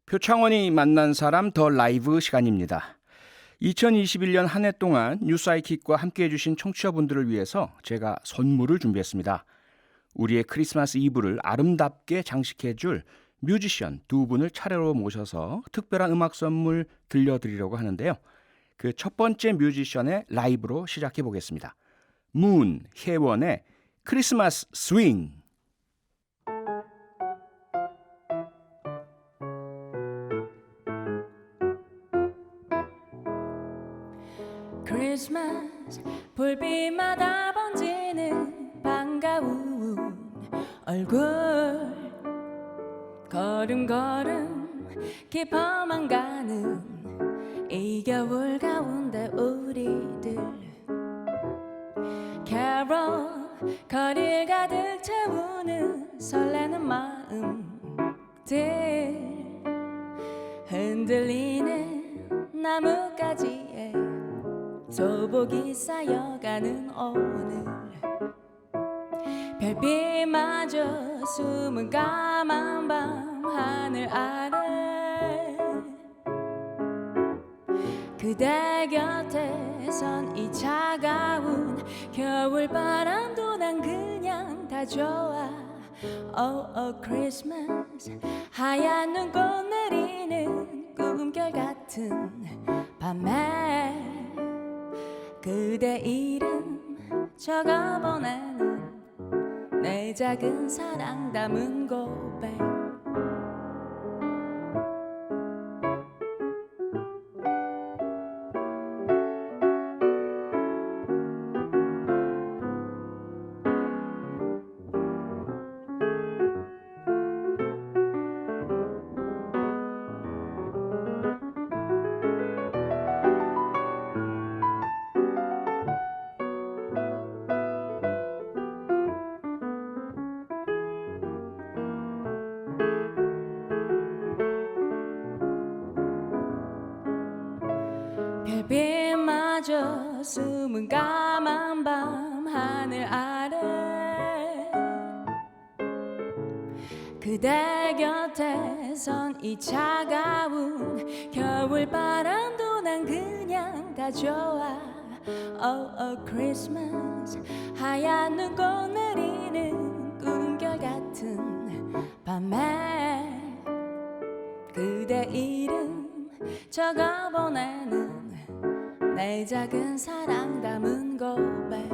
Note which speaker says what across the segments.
Speaker 1: 표창원이 만난 사람 더 라이브 시간입니다. 2021년 한 해 동안 뉴사이킥과 함께해 주신 청취자분들을 위해서 제가 선물을 준비했습니다. 우리의 크리스마스 이브를 아름답게 장식해 줄 뮤지션 두 분을 차례로 모셔서 특별한 음악 선물 들려드리려고 하는데요. 그 첫 번째 뮤지션의 라이브로 시작해 보겠습니다. 문 혜원의 크리스마스 스윙.
Speaker 2: 크리스마스 불빛마다 번지는 반가운 얼굴 걸음걸음 깊어만 가는 이 겨울 가운데 우리들 캐롤 거리를 가득 채우는 설레는 마음들 흔들리는 나뭇가지에 소복이 쌓여가는 오늘 별빛마저 숨은 까만 밤 하늘 아래 그대 곁에 선 이 차가운 겨울바람도 난 그냥 다 좋아 Oh, oh, Christmas 하얀 눈꽃 내리는 꿈결 같은 밤에 그대 이름 적어 보내는 내 작은 사랑 담은 고백 별빛마저 숨은 까만 밤 하늘 아래 그대 곁에 선 이 차가운 겨울바람도 난 그냥 다 좋아 Oh, oh, Christmas 하얀 눈꽃 내리는 꿈결 같은 밤에 그대 이름 적어 보내는 내 작은 사랑 담은 고백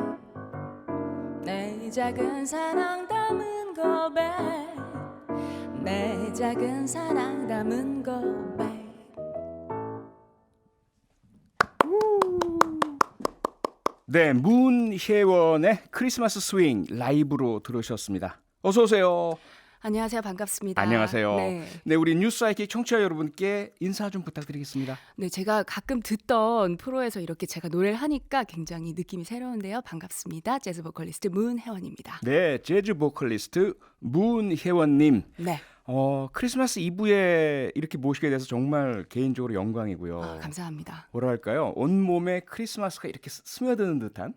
Speaker 2: 내 작은 사랑 담은 고백 내 작은 사랑 담은 고백
Speaker 1: 네, 문혜원의 크리스마스 스윙 라이브로 들으셨습니다. 어서 오세요.
Speaker 2: 안녕하세요. 반갑습니다.
Speaker 1: 안녕하세요. 네, 우리 뉴스아이킥 청취자 여러분께 인사 좀 부탁드리겠습니다.
Speaker 2: 네, 제가 가끔 듣던 프로에서 이렇게 제가 노래를 하니까 굉장히 느낌이 새로운데요. 반갑습니다. 재즈 보컬리스트 문혜원입니다.
Speaker 1: 네, 재즈 보컬리스트 문혜원님.
Speaker 2: 네.
Speaker 1: 크리스마스 이브에 이렇게 모시게 돼서 정말 개인적으로 영광이고요.
Speaker 2: 감사합니다.
Speaker 1: 뭐랄까요? 온몸에 크리스마스가 이렇게 스며드는 듯한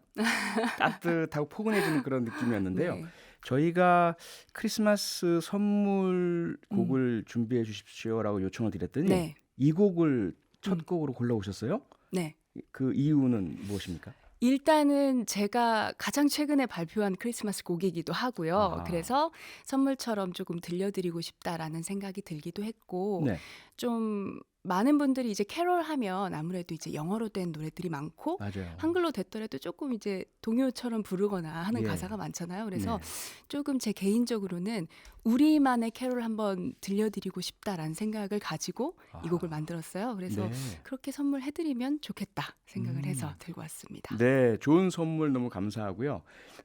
Speaker 1: 따뜻하고 포근해지는 그런 느낌이었는데요.
Speaker 2: 네.
Speaker 1: 저희가 크리스마스 선물 곡을 준비해 주십시오라고 요청을 드렸더니
Speaker 2: 네.
Speaker 1: 이 곡을 첫 곡으로 골라오셨어요?
Speaker 2: 네.
Speaker 1: 그 이유는 무엇입니까?
Speaker 2: 일단은 제가 가장 최근에 발표한 크리스마스 곡이기도 하고요.
Speaker 1: 아하.
Speaker 2: 그래서 선물처럼 조금 들려드리고 싶다라는 생각이 들기도 했고
Speaker 1: 네,
Speaker 2: 좀 많은 분들이 이제 캐롤 하면 아무래도 이제 영어로 된 노래들이 많고
Speaker 1: 맞아요.
Speaker 2: 한글로 됐더라도 조금 이제 동요처럼 부르거나 하는
Speaker 1: 예.
Speaker 2: 가사가 많잖아요. 그래서
Speaker 1: 네.
Speaker 2: 조금 제 개인적으로는 우리만의 캐롤 한번 들려드리고 싶다라는 생각을 가지고 이 곡을 만들었어요. 그래서
Speaker 1: 네.
Speaker 2: 그렇게 선물해드리면 좋겠다 생각을 해서
Speaker 1: 음.
Speaker 2: 들고 왔습니다.
Speaker 1: 네, 좋은 선물 너무 감사하고요.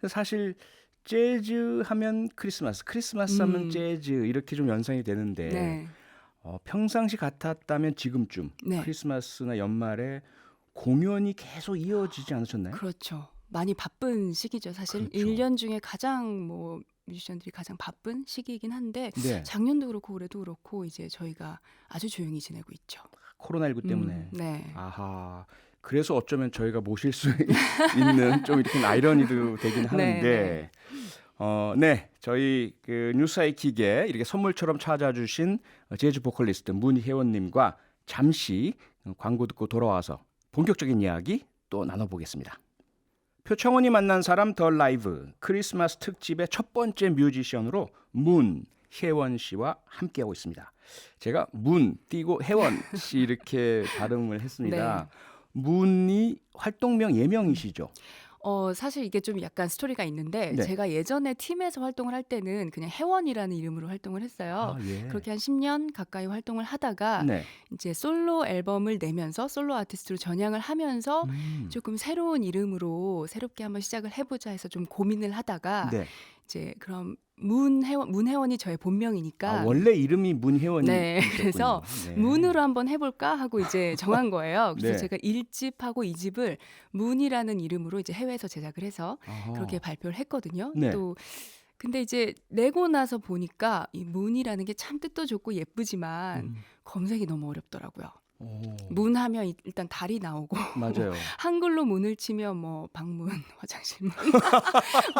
Speaker 1: 사실 재즈 하면 크리스마스, 크리스마스 하면 재즈 이렇게 좀 연상이 되는데
Speaker 2: 네.
Speaker 1: 평상시 같았다면 지금쯤
Speaker 2: 네.
Speaker 1: 크리스마스나 연말에 공연이 계속 이어지지 않으셨나요?
Speaker 2: 그렇죠. 많이 바쁜 시기죠. 사실
Speaker 1: 그렇죠.
Speaker 2: 1년 중에 가장 뮤지션들이 가장 바쁜 시기이긴 한데
Speaker 1: 네,
Speaker 2: 작년도 그렇고 올해도 그렇고 이제 저희가 아주 조용히 지내고 있죠.
Speaker 1: 코로나19 때문에.
Speaker 2: 네.
Speaker 1: 아하. 그래서 어쩌면 저희가 모실 수 있는 좀 이렇게 아이러니도 되긴 하는데
Speaker 2: 네.
Speaker 1: 네, 저희 그 뉴사이킥에 이렇게 선물처럼 찾아주신 재즈 보컬리스트 문혜원님과 잠시 광고 듣고 돌아와서 본격적인 이야기 또 나눠보겠습니다. 표창원이 만난 사람 더 라이브 크리스마스 특집의 첫 번째 뮤지션으로 문혜원 씨와 함께하고 있습니다. 제가 문 띄고 혜원 씨 이렇게 발음을 했습니다. 문이 활동명 예명이시죠?
Speaker 2: 사실 이게 좀 약간 스토리가 있는데
Speaker 1: 네.
Speaker 2: 제가 예전에 팀에서 활동을 할 때는 그냥 혜원이라는 이름으로 활동을 했어요.
Speaker 1: 예.
Speaker 2: 그렇게 한 10년 가까이 활동을 하다가
Speaker 1: 네.
Speaker 2: 이제 솔로 앨범을 내면서 솔로 아티스트로 전향을 하면서 조금 새로운 이름으로 새롭게 한번 시작을 해보자 해서 좀 고민을 하다가
Speaker 1: 네.
Speaker 2: 이제 그럼 문혜원이 저의 본명이니까
Speaker 1: 원래 이름이 문혜원이셨군요.
Speaker 2: 네, 그래서 문으로 한번 해볼까 하고 이제 정한 거예요. 그래서
Speaker 1: 네.
Speaker 2: 제가 1집하고 2집을 문이라는 이름으로 이제 해외에서 제작을 해서
Speaker 1: 아하.
Speaker 2: 그렇게 발표를 했거든요.
Speaker 1: 네.
Speaker 2: 또 근데 이제 내고 나서 보니까 이 문이라는 게 참 뜻도 좋고 예쁘지만 검색이 너무 어렵더라고요. 문 하면 일단 달이 나오고
Speaker 1: 맞아요.
Speaker 2: 한글로 문을 치면 뭐 방문, 화장실 문,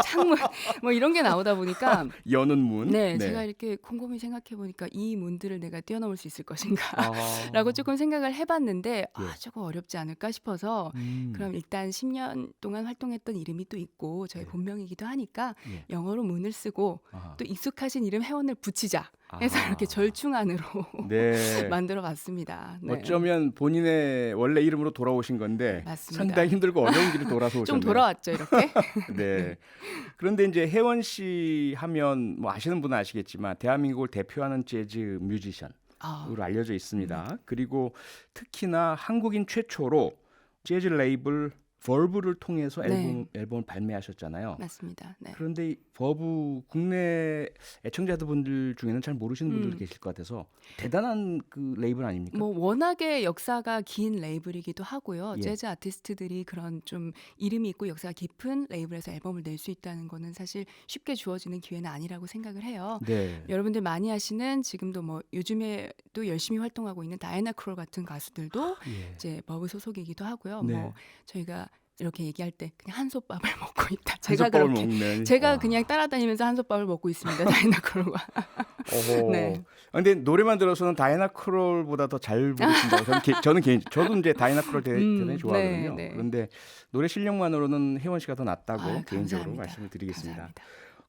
Speaker 2: 창문 뭐 이런 게 나오다 보니까
Speaker 1: 여는 문.
Speaker 2: 네, 제가 이렇게 곰곰이 생각해 보니까 이 문들을 내가 뛰어넘을 수 있을 것인가
Speaker 1: 아.
Speaker 2: 라고 조금 생각을 해봤는데
Speaker 1: 예.
Speaker 2: 조금 어렵지 않을까 싶어서 그럼 일단 10년 동안 활동했던 이름이 또 있고 저의
Speaker 1: 네.
Speaker 2: 본명이기도 하니까
Speaker 1: 예.
Speaker 2: 영어로 문을 쓰고
Speaker 1: 아하.
Speaker 2: 또 익숙하신 이름 혜원을 붙이자 해서
Speaker 1: 아하.
Speaker 2: 이렇게 절충안으로
Speaker 1: 네.
Speaker 2: 만들어 봤습니다. 네.
Speaker 1: 어쩌면 본인의 원래 이름으로 돌아오신 건데
Speaker 2: 맞습니다.
Speaker 1: 상당히 힘들고 어려운 길을 돌아서 오셨네요.
Speaker 2: 좀 돌아왔죠 이렇게.
Speaker 1: 네. 그런데 이제 혜원 씨 하면 뭐 아시는 분은 아시겠지만 대한민국을 대표하는 재즈 뮤지션으로 알려져 있습니다. 그리고 특히나 한국인 최초로 재즈 레이블 버브를 통해서
Speaker 2: 네.
Speaker 1: 앨범을 발매하셨잖아요.
Speaker 2: 맞습니다. 네.
Speaker 1: 그런데 이 버브 국내 애청자분들 중에는 잘 모르시는 분들도
Speaker 2: 음.
Speaker 1: 계실 것 같아서 대단한 그 레이블 아닙니까?
Speaker 2: 뭐 워낙에 역사가 긴 레이블이기도 하고요.
Speaker 1: 예.
Speaker 2: 재즈 아티스트들이 그런 좀 이름이 있고 역사가 깊은 레이블에서 앨범을 낼 수 있다는 거는 사실 쉽게 주어지는 기회는 아니라고 생각을 해요.
Speaker 1: 네.
Speaker 2: 여러분들 많이 아시는 지금도 뭐 요즘에도 열심히 활동하고 있는 다이애나 크롤 같은 가수들도
Speaker 1: 예.
Speaker 2: 이제 버브 소속이기도 하고요.
Speaker 1: 네.
Speaker 2: 뭐 저희가 이렇게 얘기할 때 그냥 한솥밥을 먹고 있다.
Speaker 1: 한솥밥을 먹는.
Speaker 2: 제가
Speaker 1: 와.
Speaker 2: 그냥 따라다니면서 한솥밥을 먹고 있습니다. 다이애나 크롤과.
Speaker 1: 어허.
Speaker 2: 네.
Speaker 1: 근데 노래만 들어서는 다이애나 크롤보다 더 잘 부르신다고 저도 이제 다이애나 크롤 대단히 좋아하거든요.
Speaker 2: 네, 네.
Speaker 1: 그런데 노래 실력만으로는 혜원 씨가 더 낫다고 개인적으로
Speaker 2: 감사합니다.
Speaker 1: 말씀을 드리겠습니다.
Speaker 2: 감사합니다.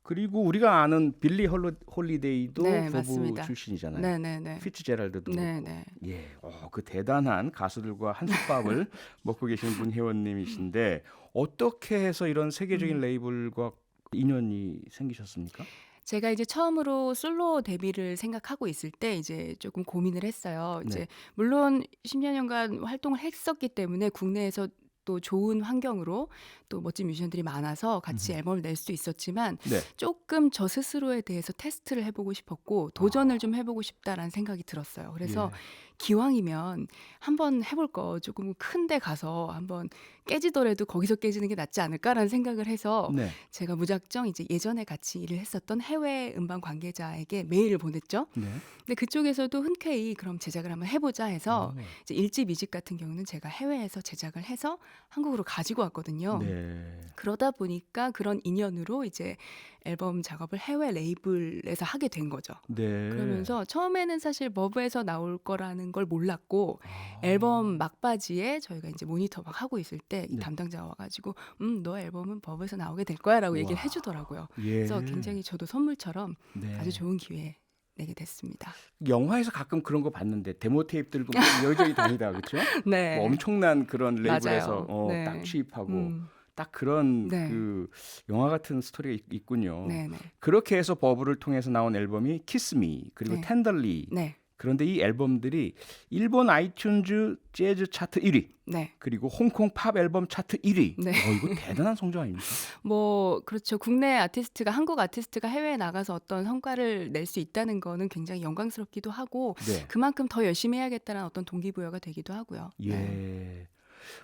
Speaker 1: 그리고 우리가 아는 빌리 홀리데이도
Speaker 2: 네,
Speaker 1: 버브
Speaker 2: 맞습니다.
Speaker 1: 출신이잖아요.
Speaker 2: 네네네.
Speaker 1: 피츠제랄드도 그렇고.
Speaker 2: 네네.
Speaker 1: 예, 그 대단한 가수들과 한솥밥을 먹고 계시는 문혜원님이신데 어떻게 해서 이런 세계적인 레이블과 인연이 생기셨습니까?
Speaker 2: 제가 이제 처음으로 솔로 데뷔를 생각하고 있을 때 이제 조금 고민을 했어요.
Speaker 1: 네.
Speaker 2: 이제 물론 10여 년간 활동을 했었기 때문에 국내에서 또 좋은 환경으로 또 멋진 뮤지션들이 많아서 같이 앨범을 낼 수 있었지만
Speaker 1: 네.
Speaker 2: 조금 저 스스로에 대해서 테스트를 해보고 싶었고 도전을 좀 해보고 싶다라는 생각이 들었어요. 그래서 기왕이면 한번 해볼 거 조금 큰 데 가서 한번 깨지더라도 거기서 깨지는 게 낫지 않을까라는 생각을 해서
Speaker 1: 네.
Speaker 2: 제가 무작정 이제 예전에 같이 일을 했었던 해외 음반 관계자에게 메일을 보냈죠.
Speaker 1: 네.
Speaker 2: 근데 그쪽에서도 흔쾌히 그럼 제작을 한번 해보자 해서 이제 1집, 2집 같은 경우는 제가 해외에서 제작을 해서 한국으로 가지고 왔거든요.
Speaker 1: 네.
Speaker 2: 그러다 보니까 그런 인연으로 이제 앨범 작업을 해외 레이블에서 하게 된 거죠.
Speaker 1: 네.
Speaker 2: 그러면서 처음에는 사실 버브에서 나올 거라는 걸 몰랐고
Speaker 1: 아.
Speaker 2: 앨범 막바지에 저희가 이제 모니터 막 하고 있을 때 이
Speaker 1: 네.
Speaker 2: 담당자가 와가지고 너 앨범은 버브에서 나오게 될 거야라고 얘기를
Speaker 1: 우와.
Speaker 2: 해주더라고요.
Speaker 1: 예.
Speaker 2: 그래서 굉장히 저도 선물처럼
Speaker 1: 네.
Speaker 2: 아주 좋은 기회 내게 됐습니다.
Speaker 1: 영화에서 가끔 그런 거 봤는데 데모 테이프 들고 막 여기저기 다니다 그렇죠?
Speaker 2: 네.
Speaker 1: 뭐 엄청난 그런 레이블에서
Speaker 2: 맞아요. 네.
Speaker 1: 딱 취입하고
Speaker 2: 음.
Speaker 1: 딱 그런
Speaker 2: 네.
Speaker 1: 그 영화 같은 스토리가 있군요.
Speaker 2: 네네.
Speaker 1: 그렇게 해서 버브를 통해서 나온 앨범이 키스 미 그리고
Speaker 2: 네.
Speaker 1: 텐더리.
Speaker 2: 네.
Speaker 1: 그런데 이 앨범들이 일본 아이튠즈 재즈 차트 1위
Speaker 2: 네.
Speaker 1: 그리고 홍콩 팝 앨범 차트 1위.
Speaker 2: 네.
Speaker 1: 이거 대단한 성적 아닙니까?
Speaker 2: 뭐 그렇죠. 국내 아티스트가 한국 아티스트가 해외에 나가서 어떤 성과를 낼 수 있다는 거는 굉장히 영광스럽기도 하고
Speaker 1: 네.
Speaker 2: 그만큼 더 열심히 해야겠다는 어떤 동기부여가 되기도 하고요.
Speaker 1: 예.
Speaker 2: 네.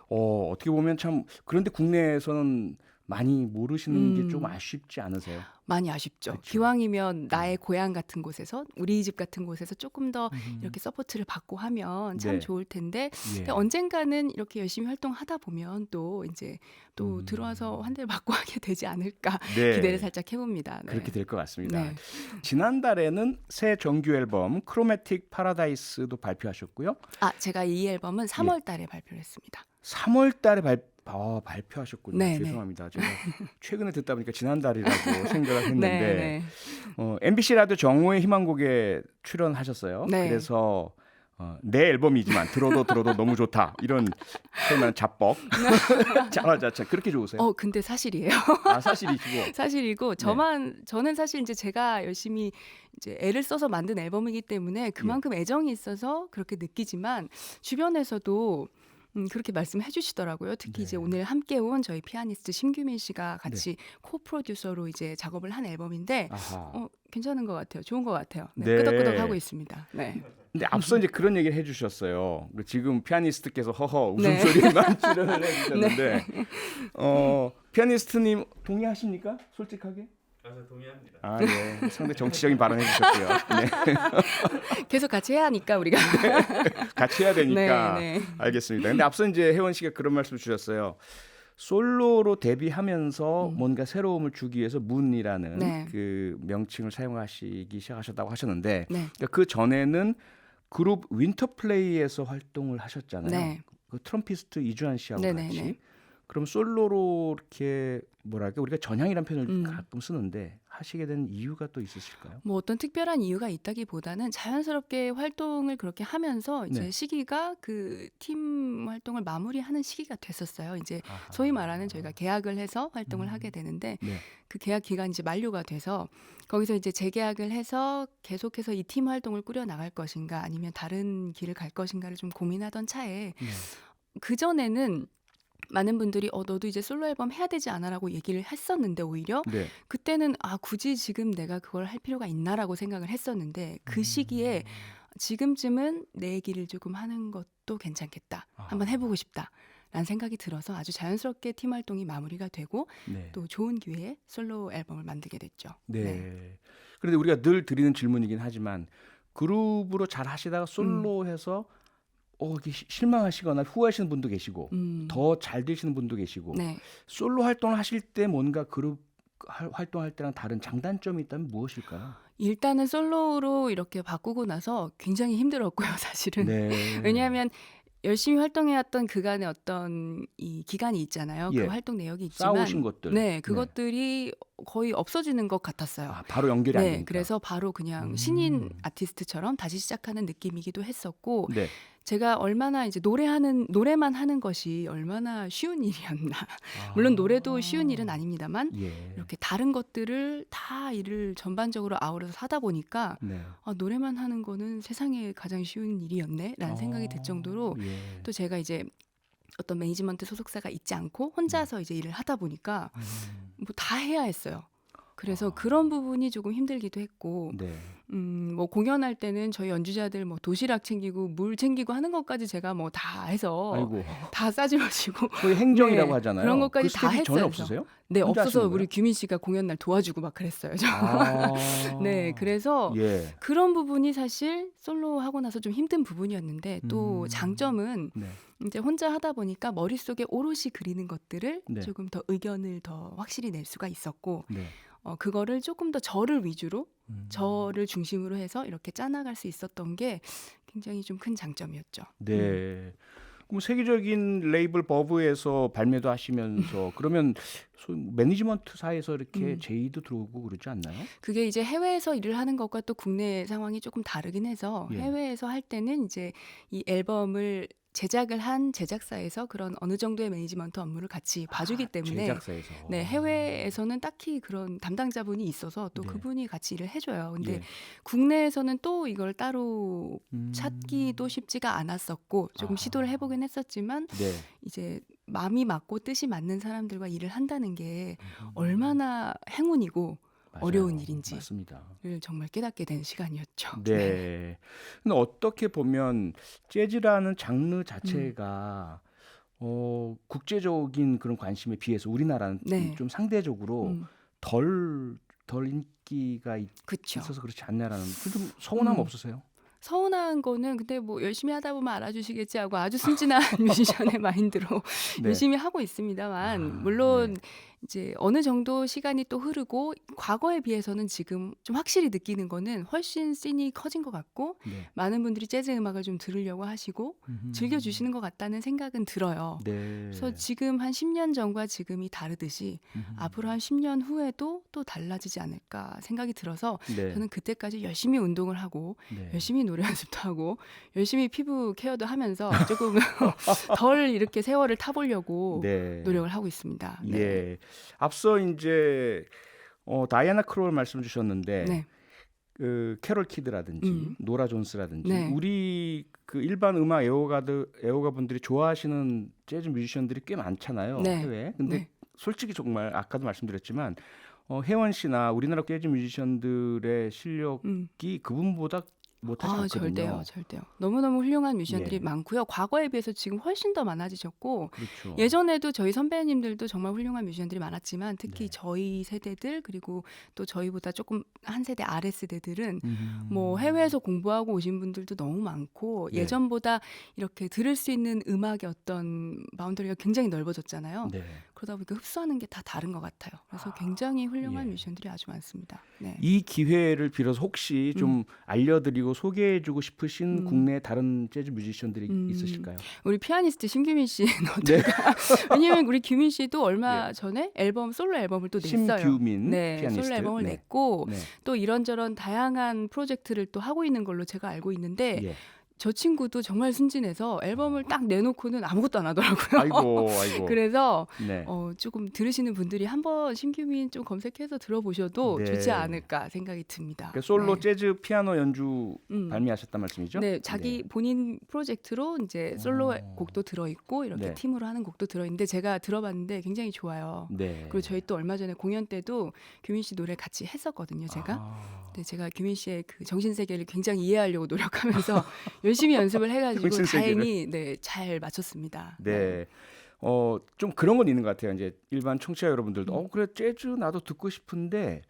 Speaker 1: 어떻게 보면 참 그런데 국내에서는 많이 모르시는 게 좀 아쉽지 않으세요?
Speaker 2: 많이 아쉽죠.
Speaker 1: 그렇죠.
Speaker 2: 기왕이면 나의 고향 같은 곳에서 우리 집 같은 곳에서 조금 더 이렇게 서포트를 받고 하면 참
Speaker 1: 네.
Speaker 2: 좋을 텐데
Speaker 1: 예.
Speaker 2: 근데 언젠가는 이렇게 열심히 활동하다 보면 또 이제 또
Speaker 1: 음.
Speaker 2: 들어와서 한 대를 맞고 하게 되지 않을까
Speaker 1: 네.
Speaker 2: 기대를 살짝 해봅니다. 네.
Speaker 1: 그렇게 될 것 같습니다.
Speaker 2: 네.
Speaker 1: 지난달에는 새 정규 앨범 크로매틱 파라다이스도 발표하셨고요.
Speaker 2: 아 제가 이 앨범은 3월 달에 발표를 했습니다.
Speaker 1: 3월 달에 발표하셨군요.
Speaker 2: 네,
Speaker 1: 죄송합니다. 제가 최근에 듣다 보니까 지난달이라고 생각을 했는데
Speaker 2: 네,
Speaker 1: MBC 라디오 정오의 희망곡에 출연하셨어요.
Speaker 2: 네.
Speaker 1: 그래서 내 앨범이지만 들어도 너무 좋다. 이런 소위 말하는 잡법. 자, 그렇게 좋으세요?
Speaker 2: 근데 사실이에요.
Speaker 1: 아, 사실이시고.
Speaker 2: 사실이고 저는 사실 이제 제가 열심히 이제 애를 써서 만든 앨범이기 때문에 그만큼 애정이 있어서 그렇게 느끼지만 주변에서도 그렇게 말씀해 주시더라고요. 특히 이제
Speaker 1: 네.
Speaker 2: 오늘 함께 온 저희 피아니스트 심규민 씨가 같이 코프로듀서로 이제 작업을 한 앨범인데
Speaker 1: 아하.
Speaker 2: 괜찮은 것 같아요. 좋은 것 같아요. 네,
Speaker 1: 네.
Speaker 2: 끄덕끄덕 하고 있습니다. 네.
Speaker 1: 근데 앞서 이제 그런 얘기를 해주셨어요. 지금 피아니스트께서 허허
Speaker 2: 네.
Speaker 1: 웃음소리만 출연을 해주셨는데, 피아니스트님 동의하십니까? 솔직하게?
Speaker 3: 동의합니다.
Speaker 1: 아, 예. 상당히 정치적인 발언 해주셨고요. 네.
Speaker 2: 계속 같이 해야 하니까 우리가.
Speaker 1: 같이 해야 되니까.
Speaker 2: 네, 네.
Speaker 1: 알겠습니다. 근데 앞서 이제 혜원 씨가 그런 말씀 주셨어요. 솔로로 데뷔하면서 뭔가 새로움을 주기 위해서 문이라는
Speaker 2: 네.
Speaker 1: 그 명칭을 사용하시기 시작하셨다고 하셨는데,
Speaker 2: 네.
Speaker 1: 그러니까 그 전에는 그룹 윈터플레이에서 활동을 하셨잖아요.
Speaker 2: 네.
Speaker 1: 그 트럼피스트 이주한 씨하고
Speaker 2: 네네네.
Speaker 1: 같이. 그럼 솔로로 이렇게 뭐랄까 우리가 전향이라는 표현을
Speaker 2: 음.
Speaker 1: 가끔 쓰는데 하시게 된 이유가 또 있으실까요?
Speaker 2: 뭐 어떤 특별한 이유가 있다기보다는 자연스럽게 활동을 그렇게 하면서 이제
Speaker 1: 네.
Speaker 2: 시기가 그 팀 활동을 마무리하는 시기가 됐었어요. 이제
Speaker 1: 아하.
Speaker 2: 소위 말하는 저희가 계약을 해서 활동을 하게 되는데
Speaker 1: 네.
Speaker 2: 그 계약 기간이 이제 만료가 돼서 거기서 이제 재계약을 해서 계속해서 이 팀 활동을 꾸려 나갈 것인가 아니면 다른 길을 갈 것인가를 좀 고민하던 차에
Speaker 1: 네.
Speaker 2: 그 전에는 많은 분들이 너도 이제 솔로 앨범 해야 되지 않아라고 얘기를 했었는데 오히려
Speaker 1: 네.
Speaker 2: 그때는 굳이 지금 내가 그걸 할 필요가 있나라고 생각을 했었는데 그 시기에 지금쯤은 내 얘기를 조금 하는 것도 괜찮겠다. 한번 해보고 싶다. 라는 생각이 들어서 아주 자연스럽게 팀 활동이 마무리가 되고
Speaker 1: 네.
Speaker 2: 또 좋은 기회에 솔로 앨범을 만들게 됐죠.
Speaker 1: 네. 그런데 우리가 늘 드리는 질문이긴 하지만 그룹으로 잘 하시다가 솔로해서 이게 실망하시거나 후회하시는 분도 계시고 더 잘 되시는 분도 계시고
Speaker 2: 네.
Speaker 1: 솔로 활동을 하실 때 뭔가 그룹 활동할 때랑 다른 장단점이 있다면 무엇일까요?
Speaker 2: 일단은 솔로로 이렇게 바꾸고 나서 굉장히 힘들었고요, 사실은.
Speaker 1: 네.
Speaker 2: 왜냐하면 열심히 활동해왔던 그간의 어떤 이 기간이 있잖아요.
Speaker 1: 예.
Speaker 2: 그 활동 내역이 있지만
Speaker 1: 싸우신 것들.
Speaker 2: 네, 그것들이 거의 없어지는 것 같았어요.
Speaker 1: 바로 연결이 안
Speaker 2: 네,
Speaker 1: 되니까.
Speaker 2: 그래서 바로 그냥 신인 아티스트처럼 다시 시작하는 느낌이기도 했었고
Speaker 1: 네.
Speaker 2: 제가 얼마나 이제 노래만 하는 것이 얼마나 쉬운 일이었나. 물론 노래도 쉬운 일은 아닙니다만
Speaker 1: 예.
Speaker 2: 이렇게 다른 것들을 다 일을 전반적으로 아우러서 하다 보니까
Speaker 1: 네.
Speaker 2: 노래만 하는 거는 세상에 가장 쉬운 일이었네라는 생각이 들 정도로
Speaker 1: 예.
Speaker 2: 또 제가 이제 어떤 매니지먼트 소속사가 있지 않고 혼자서 이제 일을 하다 보니까 뭐 다 해야 했어요. 그래서 그런 부분이 조금 힘들기도 했고
Speaker 1: 네.
Speaker 2: 뭐 공연할 때는 저희 연주자들 뭐 도시락 챙기고 물 챙기고 하는 것까지 제가 뭐 다 해서
Speaker 1: 아이고.
Speaker 2: 다 싸질러지고
Speaker 1: 소위 행정이라고
Speaker 2: 네,
Speaker 1: 하잖아요.
Speaker 2: 그런 것까지
Speaker 1: 그
Speaker 2: 다
Speaker 1: 스텝이 전혀
Speaker 2: 했어요.
Speaker 1: 없으세요?
Speaker 2: 네,
Speaker 1: 혼자
Speaker 2: 없어서
Speaker 1: 하시는
Speaker 2: 우리
Speaker 1: 거예요?
Speaker 2: 규민 씨가 공연 날 도와주고 막 그랬어요. 저.
Speaker 1: 아.
Speaker 2: 네, 그래서
Speaker 1: 예.
Speaker 2: 그런 부분이 사실 솔로 하고 나서 좀 힘든 부분이었는데 또 장점은
Speaker 1: 네.
Speaker 2: 이제 혼자 하다 보니까 머릿속에 오롯이 그리는 것들을
Speaker 1: 네.
Speaker 2: 조금 더 의견을 더 확실히 낼 수가 있었고
Speaker 1: 네.
Speaker 2: 그거를 조금 더 저를 위주로 저를 중심으로 해서 이렇게 짜나갈 수 있었던 게 굉장히 좀 큰 장점이었죠.
Speaker 1: 네. 그럼 세계적인 레이블 버브에서 발매도 하시면서 그러면 소위 매니지먼트사에서 이렇게 제의도 들어오고 그러지 않나요?
Speaker 2: 그게 이제 해외에서 일을 하는 것과 또 국내 상황이 조금 다르긴 해서
Speaker 1: 예.
Speaker 2: 해외에서 할 때는 이제 이 앨범을 제작을 한 제작사에서 그런 어느 정도의 매니지먼트 업무를 같이 봐주기 때문에
Speaker 1: 제작사에서.
Speaker 2: 네, 해외에서는 딱히 그런 담당자분이 있어서 또
Speaker 1: 네.
Speaker 2: 그분이 같이 일을 해줘요. 근데
Speaker 1: 예.
Speaker 2: 국내에서는 또 이걸 따로 찾기도 쉽지가 않았었고 조금 시도를 해보긴 했었지만
Speaker 1: 네.
Speaker 2: 이제 마음이 맞고 뜻이 맞는 사람들과 일을 한다는 게 얼마나 행운이고
Speaker 1: 맞아요.
Speaker 2: 어려운 일인지를
Speaker 1: 맞습니다.
Speaker 2: 정말 깨닫게 된 시간이었죠.
Speaker 1: 네. 근데 어떻게 보면 재즈라는 장르 자체가 국제적인 그런 관심에 비해서 우리나라는
Speaker 2: 네.
Speaker 1: 좀 상대적으로 덜 덜 인기가
Speaker 2: 그쵸.
Speaker 1: 있어서 그렇지 않냐라는 좀 서운함
Speaker 2: 음.
Speaker 1: 없으세요?
Speaker 2: 서운한 거는 근데 뭐 '열심히 하다 보면 알아주시겠지.' 하고 아주 순진한 뮤지션의 마인드로
Speaker 1: 네.
Speaker 2: 열심히 하고 있습니다만
Speaker 1: 네.
Speaker 2: 물론 이제 어느 정도 시간이 또 흐르고 과거에 비해서는 지금 좀 확실히 느끼는 거는 훨씬 씬이 커진 것 같고
Speaker 1: 네.
Speaker 2: 많은 분들이 재즈 음악을 좀 들으려고 하시고 즐겨 주시는 것 같다는 생각은 들어요. 그래서
Speaker 1: 네.
Speaker 2: 지금 한 10년 전과 지금이 다르듯이 앞으로 한 10년 후에도 또 달라지지 않을까 생각이 들어서
Speaker 1: 네.
Speaker 2: 저는 그때까지 열심히 운동을 하고
Speaker 1: 네.
Speaker 2: 열심히 노래 연습도 하고 열심히 피부 케어도 하면서 조금 덜 이렇게 세월을 타보려고
Speaker 1: 네.
Speaker 2: 노력을 하고 있습니다. 네.
Speaker 1: 예. 앞서 인제 다이애나 크롤 말씀 주셨는데
Speaker 2: 네.
Speaker 1: 그 캐롤 키드라든지 노라 존스라든지
Speaker 2: 네.
Speaker 1: 우리 그 일반 음악 애호가분들이 좋아하시는 재즈 뮤지션들이 꽤 많잖아요,
Speaker 2: 네.
Speaker 1: 해외에. 근데
Speaker 2: 네.
Speaker 1: 솔직히 정말 아까도 말씀드렸지만 혜원 씨나 우리나라 재즈 뮤지션들의
Speaker 2: 음.
Speaker 1: 실력이 그분보다 못하지 않거든요.
Speaker 2: 절대요, 절대요. 너무너무 훌륭한 뮤지션들이
Speaker 1: 예.
Speaker 2: 많고요. 과거에 비해서 지금 훨씬 더 많아지셨고
Speaker 1: 그렇죠.
Speaker 2: 예전에도 저희 선배님들도 정말 훌륭한 뮤지션들이 많았지만 특히
Speaker 1: 네.
Speaker 2: 저희 세대들 그리고 또 저희보다 조금 한 세대 아래 세대들은
Speaker 1: 음.
Speaker 2: 뭐 해외에서 공부하고 오신 분들도 너무 많고
Speaker 1: 네.
Speaker 2: 예전보다 이렇게 들을 수 있는 음악의 어떤 바운더리가 굉장히 넓어졌잖아요.
Speaker 1: 네.
Speaker 2: 그러다 보니까 흡수하는 게 다 다른 것 같아요. 그래서 굉장히 훌륭한
Speaker 1: 예.
Speaker 2: 뮤지션들이 아주 많습니다. 네.
Speaker 1: 이 기회를 빌어서 혹시 좀 알려드리고 소개해주고 싶으신
Speaker 2: 음.
Speaker 1: 국내 다른 재즈 뮤지션들이
Speaker 2: 음.
Speaker 1: 있으실까요?
Speaker 2: 우리 피아니스트 신규민 씨는
Speaker 1: 네.
Speaker 2: 어떨까? 왜냐면 우리 규민 씨도 얼마 전에 솔로 앨범을 또 냈어요.
Speaker 1: 심규민
Speaker 2: 네,
Speaker 1: 피아니스트.
Speaker 2: 솔로 앨범을
Speaker 1: 네.
Speaker 2: 냈고
Speaker 1: 네.
Speaker 2: 또 이런저런 다양한 프로젝트를 또 하고 있는 걸로 제가 알고 있는데
Speaker 1: 예.
Speaker 2: 저 친구도 정말 순진해서 앨범을 딱 내놓고는 아무것도 안 하더라고요.
Speaker 1: 아이고.
Speaker 2: 그래서
Speaker 1: 네.
Speaker 2: 조금 들으시는 분들이 한번 신규민 좀 검색해서 들어보셔도
Speaker 1: 네.
Speaker 2: 좋지 않을까 생각이 듭니다.
Speaker 1: 그 솔로
Speaker 2: 네.
Speaker 1: 재즈 피아노 연주
Speaker 2: 음.
Speaker 1: 발매하셨단 말씀이죠?
Speaker 2: 네, 자기 본인 프로젝트로 이제 솔로 곡도 들어있고 이렇게
Speaker 1: 네.
Speaker 2: 팀으로 하는 곡도 들어있는데 제가 들어봤는데 굉장히 좋아요.
Speaker 1: 네.
Speaker 2: 그리고 저희 또 얼마 전에 공연 때도 규민 씨 노래 같이 했었거든요, 제가. 근데 제가 규민 씨의 그 정신 세계를 굉장히 이해하려고 노력하면서 열심히 연습을 해가지고
Speaker 1: 정신 세계를.
Speaker 2: 다행히 잘 맞췄습니다.
Speaker 1: 네. 좀 그런 건 있는 것 같아요. 이제 일반 청취자 여러분들도 그래 재즈 나도 듣고 싶은데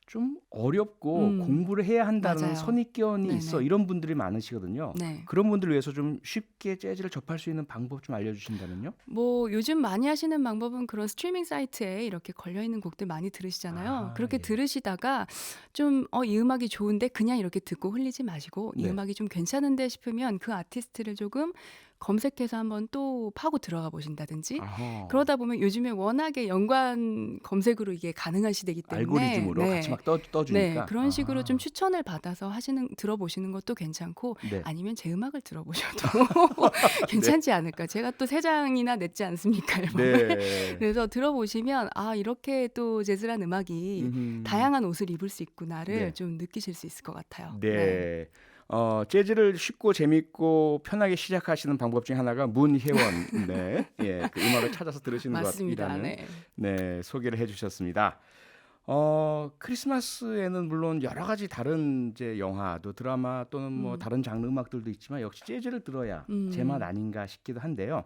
Speaker 1: 좀 어렵고 공부를 해야 한다는
Speaker 2: 맞아요.
Speaker 1: 선입견이
Speaker 2: 네네.
Speaker 1: 있어 이런 분들이 많으시거든요.
Speaker 2: 네.
Speaker 1: 그런 분들을 위해서 좀 쉽게 재즈를 접할 수 있는 방법 좀 알려주신다면요?
Speaker 2: 뭐 요즘 많이 하시는 방법은 그런 스트리밍 사이트에 이렇게 걸려 있는 곡들 많이 들으시잖아요. 그렇게
Speaker 1: 예.
Speaker 2: 들으시다가 좀 이 음악이 좋은데 그냥 이렇게 듣고 흘리지 마시고 이
Speaker 1: 네.
Speaker 2: 음악이 좀 괜찮은데 싶으면 그 아티스트를 조금 검색해서 한번 또 파고 들어가 보신다든지
Speaker 1: 아하.
Speaker 2: 그러다 보면 요즘에 워낙에 연관 검색으로 이게 가능한 시대이기 때문에
Speaker 1: 알고리즘으로 같이 막 떠주니까.
Speaker 2: 네, 그런 식으로 좀 추천을 받아서 들어보시는 것도 괜찮고
Speaker 1: 네.
Speaker 2: 아니면 제 음악을 들어보셔도 괜찮지 않을까. 제가 또 3장이나 냈지 않습니까, 앨범을.
Speaker 1: 네.
Speaker 2: 그래서 들어보시면 이렇게 또 재즈란 음악이 다양한 옷을 입을 수 있구나를
Speaker 1: 네.
Speaker 2: 좀 느끼실 수 있을 것 같아요.
Speaker 1: 네. 재즈를 쉽고 재밌고 편하게 시작하시는 방법 중에 하나가 문혜원 네. 예, 그 음악을 찾아서 들으시는
Speaker 2: 맞습니다.
Speaker 1: 것이라는
Speaker 2: 네.
Speaker 1: 네, 소개를 해주셨습니다. 크리스마스에는 물론 여러 가지 다른 이제 영화도 드라마 또는 뭐 다른 장르 음악들도 있지만 역시 재즈를 들어야 제맛 아닌가 싶기도 한데요.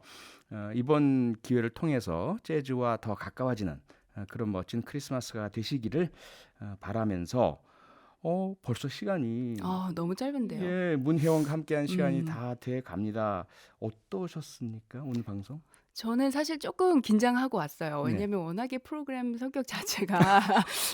Speaker 1: 이번 기회를 통해서 재즈와 더 가까워지는 그런 멋진 크리스마스가 되시기를 바라면서 벌써 시간이
Speaker 2: 너무 짧은데요.
Speaker 1: 예, 문혜원과 함께한 시간이 다 돼 갑니다. 어떠셨습니까? 오늘 방송?
Speaker 2: 저는 사실 조금 긴장하고 왔어요.
Speaker 1: 네.
Speaker 2: 왜냐면 워낙에 프로그램 성격 자체가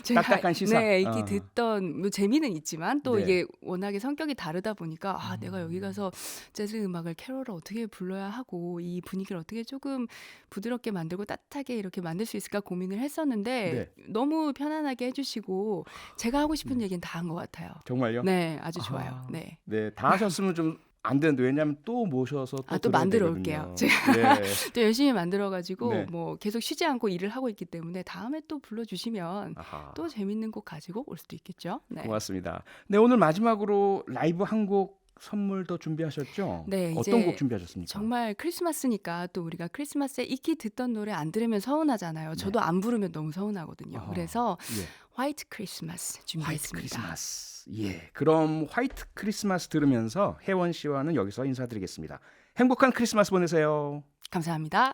Speaker 2: 제가
Speaker 1: 딱딱한 시사.
Speaker 2: 이렇게 듣던 뭐 재미는 있지만 또
Speaker 1: 네.
Speaker 2: 이게 워낙에 성격이 다르다 보니까 내가 여기 가서 재즈 음악을 캐롤을 어떻게 불러야 하고 이 분위기를 어떻게 조금 부드럽게 만들고 따뜻하게 이렇게 만들 수 있을까 고민을 했었는데 너무 편안하게 해주시고 제가 하고 싶은 얘기는 다 한 것 같아요.
Speaker 1: 정말요?
Speaker 2: 네, 아주 좋아요. 네.
Speaker 1: 네, 다 하셨으면 좀 안 되는데 왜냐하면 또 모셔서 또
Speaker 2: 또
Speaker 1: 들어야
Speaker 2: 만들어
Speaker 1: 되거든요.
Speaker 2: 올게요. 제가
Speaker 1: 네.
Speaker 2: 또 열심히 만들어가지고
Speaker 1: 네.
Speaker 2: 뭐 계속 쉬지 않고 일을 하고 있기 때문에 다음에 또 불러주시면
Speaker 1: 아하.
Speaker 2: 또 재밌는 곡 가지고 올 수도 있겠죠. 네.
Speaker 1: 고맙습니다. 네, 오늘 마지막으로 라이브 한 곡 선물 더 준비하셨죠?
Speaker 2: 네,
Speaker 1: 어떤
Speaker 2: 이제
Speaker 1: 곡 준비하셨습니까?
Speaker 2: 정말 크리스마스니까 또 우리가 크리스마스에 익히 듣던 노래 안 들으면 서운하잖아요. 저도 안 부르면 너무 서운하거든요.
Speaker 1: 아하.
Speaker 2: 그래서
Speaker 1: 예.
Speaker 2: 화이트 크리스마스
Speaker 1: 화이트
Speaker 2: 준비했습니다.
Speaker 1: 크리스마스. 예. 그럼 화이트 크리스마스 들으면서 혜원 씨와는 여기서 인사드리겠습니다. 행복한 크리스마스 보내세요.
Speaker 2: 감사합니다.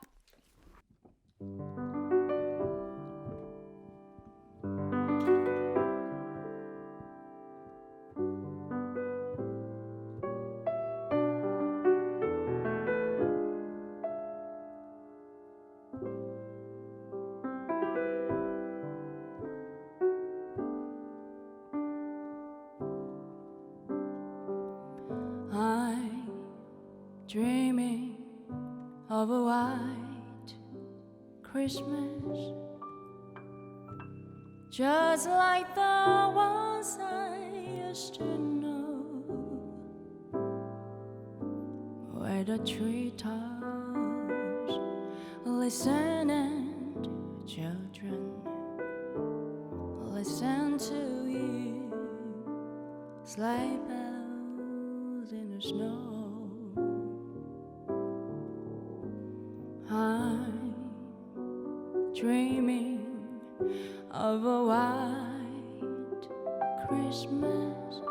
Speaker 2: dreaming of a white Christmas, just like the ones I used to know, where the treetops listen and children listen to you, sleigh bells in the snow. I'm dreaming of a white Christmas,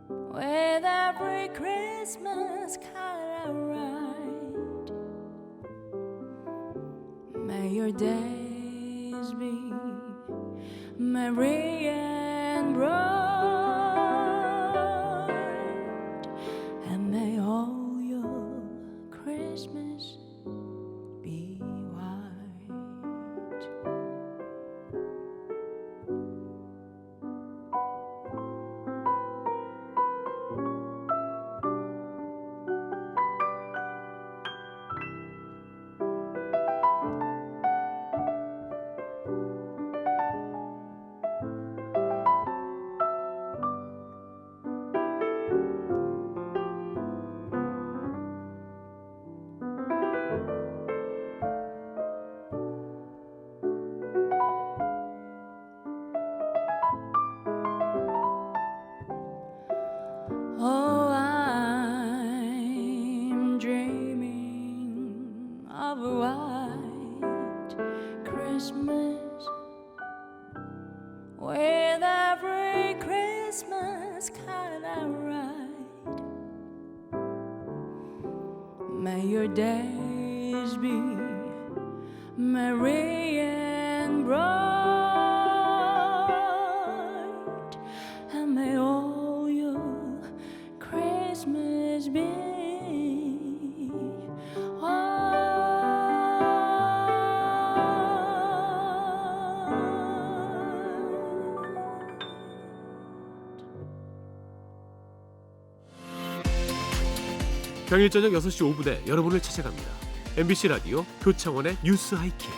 Speaker 2: with every Christmas card I write. May your days be merry and bright, and may all your Christmas be white. Oh, I'm dreaming of a white Christmas, with every Christmas card I write. May your days be merry and bright, and may all your Christmas be
Speaker 3: 평일 저녁 6시 5분에 여러분을 찾아갑니다. MBC 라디오 표창원의 뉴스 하이킥.